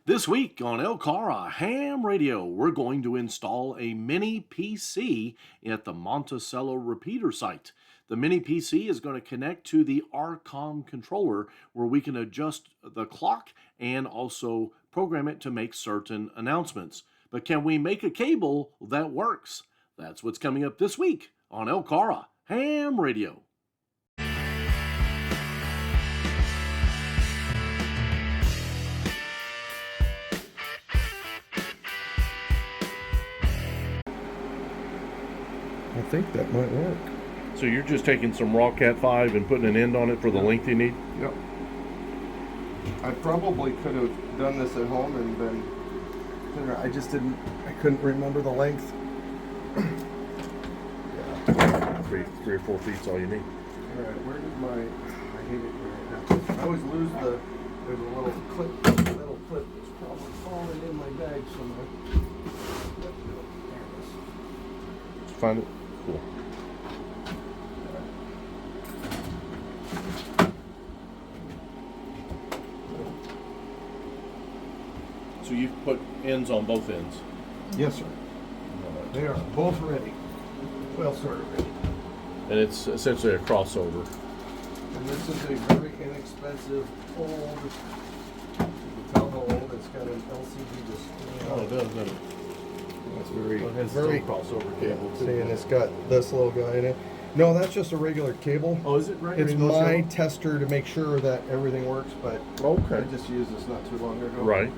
This week on LCARA Ham Radio, we're going to install a mini PC at the Monticello repeater site. The mini PC is going to connect to the RCOM controller where we can adjust the clock and also program it to make certain announcements. But can we make a cable that works? That's what's coming up this week on LCARA Ham Radio. I think that might work. So you're just taking some raw Cat 5 and putting an end on it for the length you need? Yep. I probably could have done this at home and been, I couldn't remember the length. Yeah. Three or 4 feet's all you need. Alright, where did I hate it right now. I always lose there's a little clip that's probably falling in my bag somewhere. There it is. Did you find it? Cool. So you've put ends on both ends? Yes, sir. They are both ready. Well, sort of ready. And it's essentially a crossover. And this is a very inexpensive old, you can tell how old, it's got an LCD display. Oh, it does, doesn't it? That's very, Well, it has very its own crossover cable too. See, and it's got this little guy in it. No, that's just a regular cable. Oh, is it right? It's Rainbow my cable? tester to make sure that everything works, but Okay. I just used this not too long ago. Right.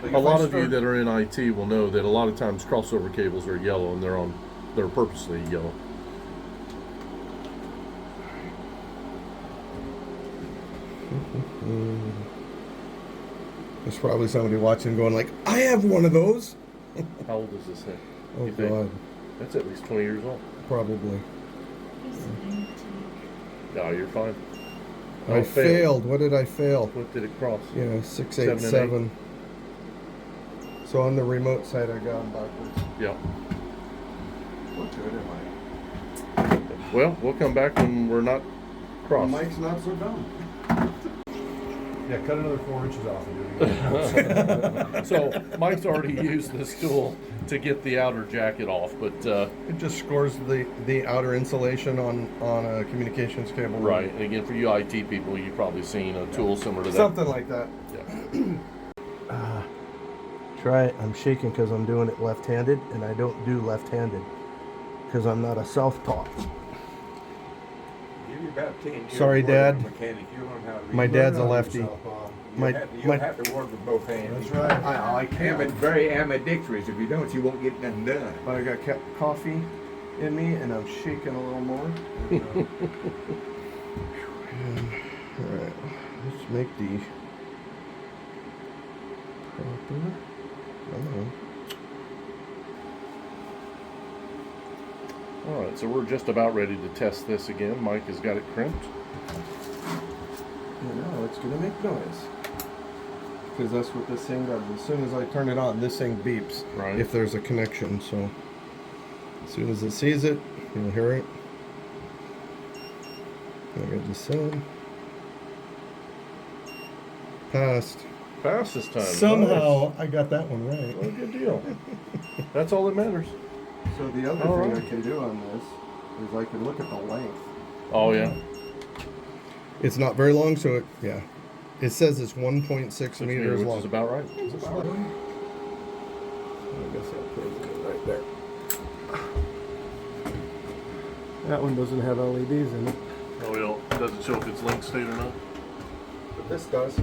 Like A if lot I of you start- that are in IT will know that a lot of times crossover cables are yellow and they're purposely yellow. There's probably somebody watching going like, I have one of those. How old is this thing? Oh You think? God, That's at least 20 years old. probably. No, you're fine. I failed. What did I fail? What did it cross? Yeah, 687. So on the remote side, I got them backwards. Yeah. What good am I? Well, we'll come back when we're not crossed. Mike's not so dumb. Yeah, cut another 4 inches off and do it again. So Mike's already used this tool to get the outer jacket off, but It just scores the outer insulation on a communications cable. right. And again, for you IT people, you've probably seen a tool similar to that. Something like that. Yeah. Try it. I'm shaking because I'm doing it left-handed, and I don't do left-handed because I'm not a southpaw. Give you about 10 years Sorry, worth of Dad. mechanic, you'll learn how to read. My dad's a Learn how to lefty. use southpaw. My- You'll have to work with both hands. That's right. I can't. Very ambidextrous. If you don't, you won't get nothing done. But I got coffee in me, and I'm shaking a little more. All right. Let's make the proper. All right. So we're just about ready to test this again. Mike has got it crimped. Now it's gonna make noise. Because that's what this thing does. As soon as I turn it on, this thing beeps. Right. If there's a connection. So as soon as it sees it, you'll hear it. Like I just said. Passed. Fast this time. Somehow I got that one right. Nice. Well, good deal. That's all that matters. So the other All thing right. I can do on this is I can look at the length. Oh yeah. It's not very long, so it says it's 1.6 6 meters which long. is about right. I guess I'll put it right there. That one doesn't have LEDs in it, Oh yeah. Doesn't show if it's link state or not. but this does.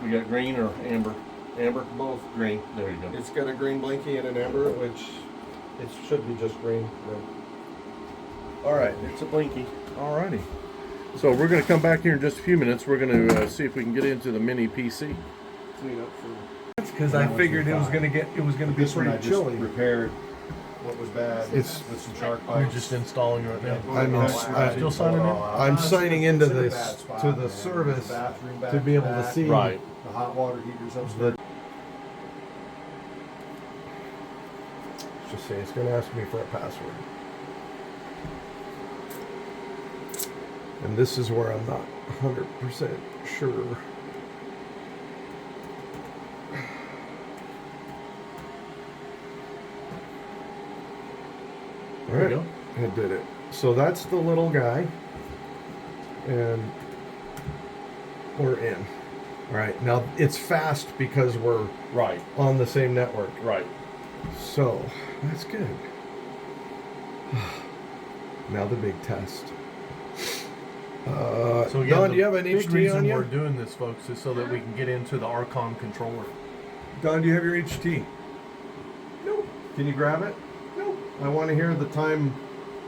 We got green or amber? Amber? Both. Green. There you go. It's got a green blinky and an amber, which it should be just green. All right, it's a blinky. Alrighty. So we're going to come back here in just a few minutes. We're going to see if we can get into the mini PC. Clean up for. Because I figured it was gonna be This one I pretty just chilly. repaired what was bad. It's- with some shark You're pipes. just installing right now. Still signing in? I'm signing into this to the service to be able to see. Right. The hot water heaters upstairs. Just say it's gonna ask me for a password. And this is where I'm not 100% sure. There we go. It did it. So that's the little guy. And we're in. All right. Now it's fast because we're Right. on the same network. Right. So that's good. Now the big test. So again, Don, the do you have an big HT reason on you? we're doing this, folks, is so that we can get into the Archon controller. Don, do you have your HT? Nope. Can you grab it? Nope. I want to hear the time.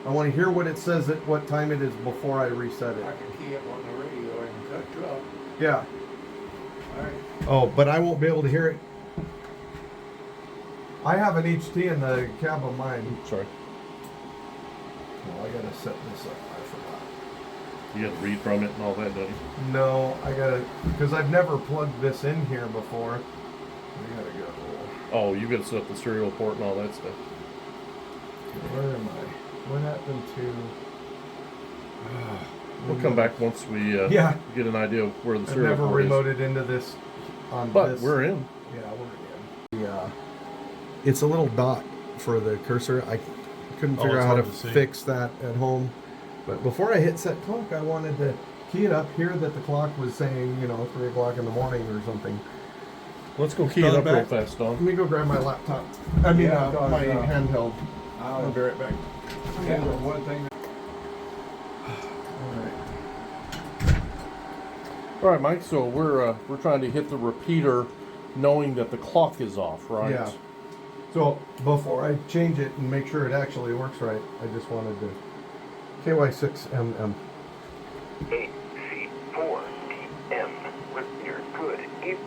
I want to hear what it says at what time it is before I reset it. I can key up on the radio and cut truck. Yeah. Alright. Oh, but I won't be able to hear it. I have an HT in the cab of mine. Sorry. Oh, I gotta set this up. I forgot. You got to read from it and all that, don't you? No, I gotta, because I've never plugged this in here before. We gotta go. Oh, you got to set up the serial port and all that stuff. Where am I? What happened to? We'll come back once we Yeah. get an idea of where the I've serial never port is. remoted into this on But this. we're in. Yeah, we're in. Yeah. It's a little dot for the cursor. I couldn't Oh, figure it's out how to hard to see. fix that at home. But before I hit set clock, I wanted to key it up here that the clock was saying, 3 o'clock in the morning or something. Let's go key Don, it up real back. fast, Let Don. me go grab my laptop. I mean, Yeah, Don, my handheld. I'll I'll be right back. yeah, but one thing. All right. All right, Mike. So we're trying to hit the repeater, knowing that the clock is off, right? Yeah. So before I change it and make sure it actually works right, I just wanted to KY6MM. AC4DM with your good evening.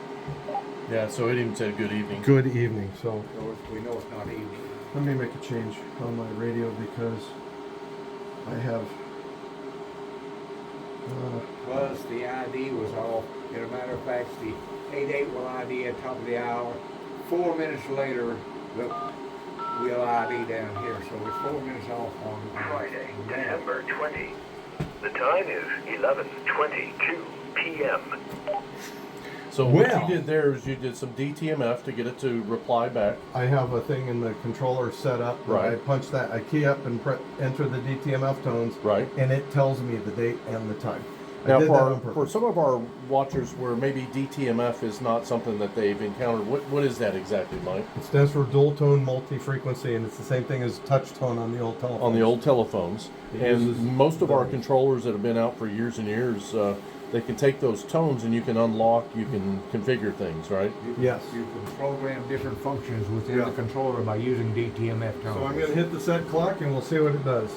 Yeah. So it even said good evening. Good evening. So So we know it's not evening. let me make a change on my radio because I have. Plus the ID was off. As a matter of fact, the 88 will ID at top of the hour. 4 minutes later, we'll ID down here. So it's 4 minutes off on Friday, December 20. The time is 11:22 p.m. So what Well. you did there is you did some DTMF to get it to reply back. I have a thing in the controller set up. Right. I punch that. I key up and enter the DTMF tones. Right. And it tells me the date and the time. I Now, did that on for purpose. some of our watchers where maybe DTMF is not something that they've encountered, what is that exactly, Mike? It stands for dual tone multi-frequency, and it's the same thing as touch tone on the old telephone. On the old telephones. It And uses most of our those. controllers that have been out for years and years, they can take those tones and you can unlock, you can configure things, right? Yes. You can program different functions within Yeah. the controller by using DTMF tones. So I'm going to hit the set clock, and we'll see what it does.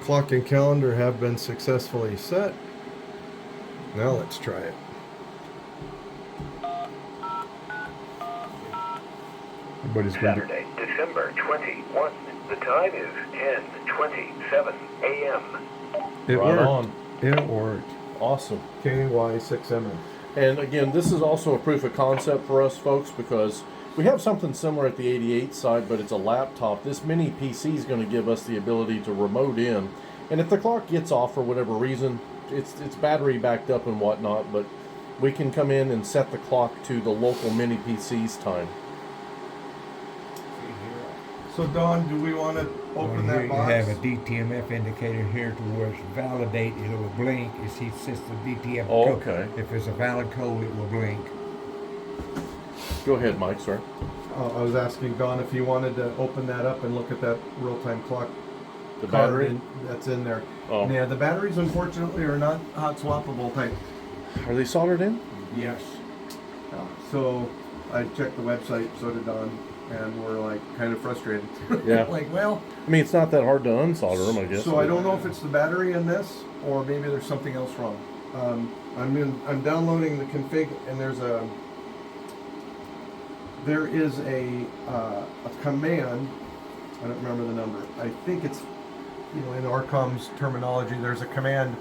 Clock and calendar have been successfully set. Now let's try it. Everybody's going to. Saturday, December 21. The time is 10:27 a.m. It Right worked. on. It worked. Awesome. KY6MM. And again, this is also a proof of concept for us folks because we have something similar at the 88 side, but it's a laptop. This mini PC is going to give us the ability to remote in. And if the clock gets off for whatever reason, it's battery backed up and whatnot, but we can come in and set the clock to the local mini PC's time. So Don, do we want to open that You box? have a DTMF indicator here to where it's validate. It will blink. It sets the DTMF Oh, code. okay. If it's a valid code, it will blink. Go ahead, Mike, sir. I was asking Don if you wanted to open that up and look at that real-time clock. The card battery? that's in there. Oh. Yeah, the batteries unfortunately are not hot swappable type. Are they soldered in? Yes. So I checked the website, so did Don, and we're like kind of frustrated. Yeah. Like, well, I mean, it's not that hard to unsolder them, I guess. so I don't know if it's the battery in this or maybe there's something else wrong. I'm downloading the config, and there is a command. I don't remember the number. I think it's, in Arcom's terminology, there's a command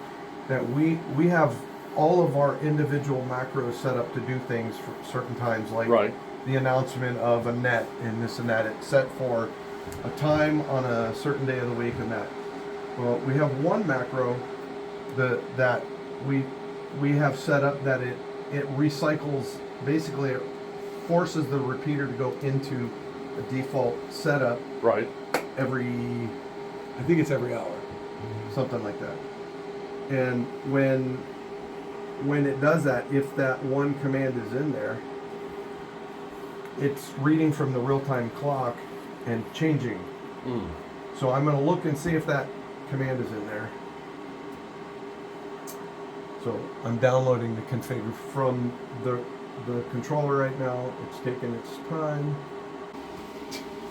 that we have all of our individual macros set up to do things for certain times, like Right. the announcement of a net and this and that. It's set for a time on a certain day of the week and that. Well, we have one macro that we have set up that it recycles, basically it forces the repeater to go into a default setup Right. every I think it's every hour. something like that. And when it does that, if that one command is in there, it's reading from the real-time clock and changing. Mm. So I'm going to look and see if that command is in there. So I'm downloading the config from the controller right now. It's taking its time.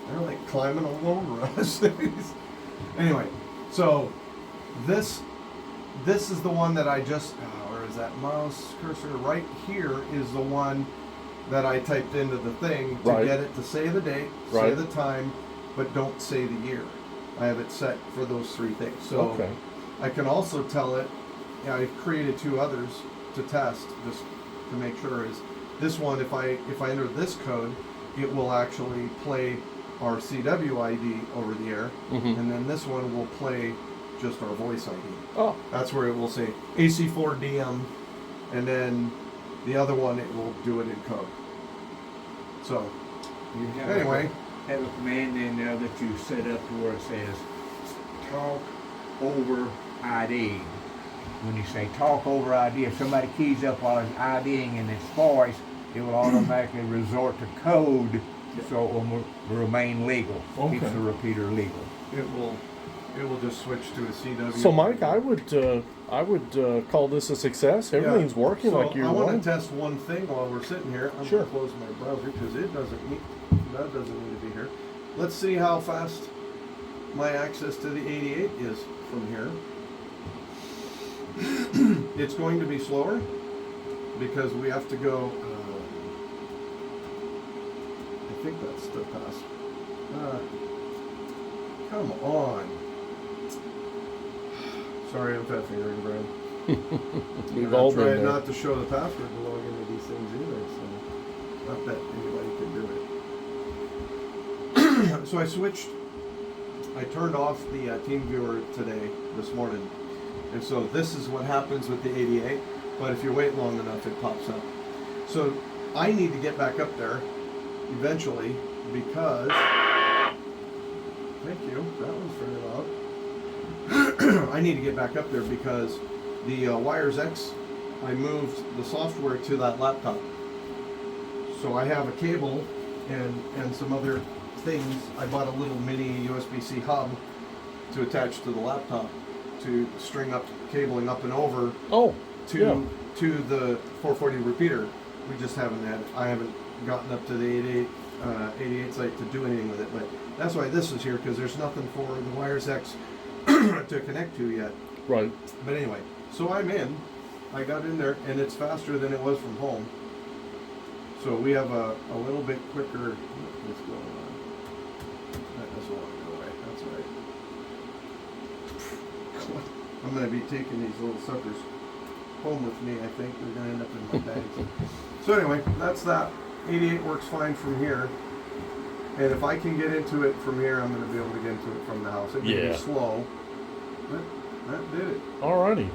They're like climbing all over us. Anyway, so this is the one that I just, where is that mouse cursor? Right here is the one that I typed into the thing to Right. get it to say the date, say Right. the time, but don't say the year. I have it set for those three things. So Okay. I can also tell it, I've created two others to test just to make sure is this one, if I enter this code, it will actually play our CW ID over the air, Mhm. and then this one will play just our voice ID. Oh. That's where it will say AC4DM, and then the other one, it will do it in code. So, You have anyway, have a command in there that you set up to where it says talk over ID. When you say talk over ID, if somebody keys up while it's IDing in its voice, it will automatically resort to code, so it will remain legal. Keeps Okay. the repeater legal. it will just switch to a CW. So, Mike, I would call this a success. Everything's working So like you I want want. to test one thing while we're sitting here. I'm Sure. going to close my browser because that doesn't need to be here. Let's see how fast my access to the 88 is from here. It's going to be slower because we have to go. I think that's the pass. Come on. Sorry, I'm fat fingering, Brian. We've all I'm been trying there. not to show the password to log into these things either, so not that anybody can do it. So I turned off the team viewer this morning, and so this is what happens with the 88, but if you wait long enough it pops up. So I need to get back up there eventually because, thank you, that one's very loud. I need to get back up there because the Wires X, I moved the software to that laptop. So I have a cable and some other things. I bought a little mini USB-C hub to attach to the laptop to string up cabling up and over Oh. to the 440 repeater. We just I haven't gotten up to the 88 site to do anything with it, but that's why this is here, because there's nothing for the Wires X to connect to yet. Right. But anyway, so I'm in. I got in there, and it's faster than it was from home. So we have a little bit quicker. What's going on? That doesn't want to go away. That's right. I'm going to be taking these little suckers home with me. I think they're going to end up in my bags. So anyway, that's that. 88 works fine from here. And if I can get into it from here, I'm going to be able to get into it from the house. It may Yeah. be slow, but that did it. Alrighty.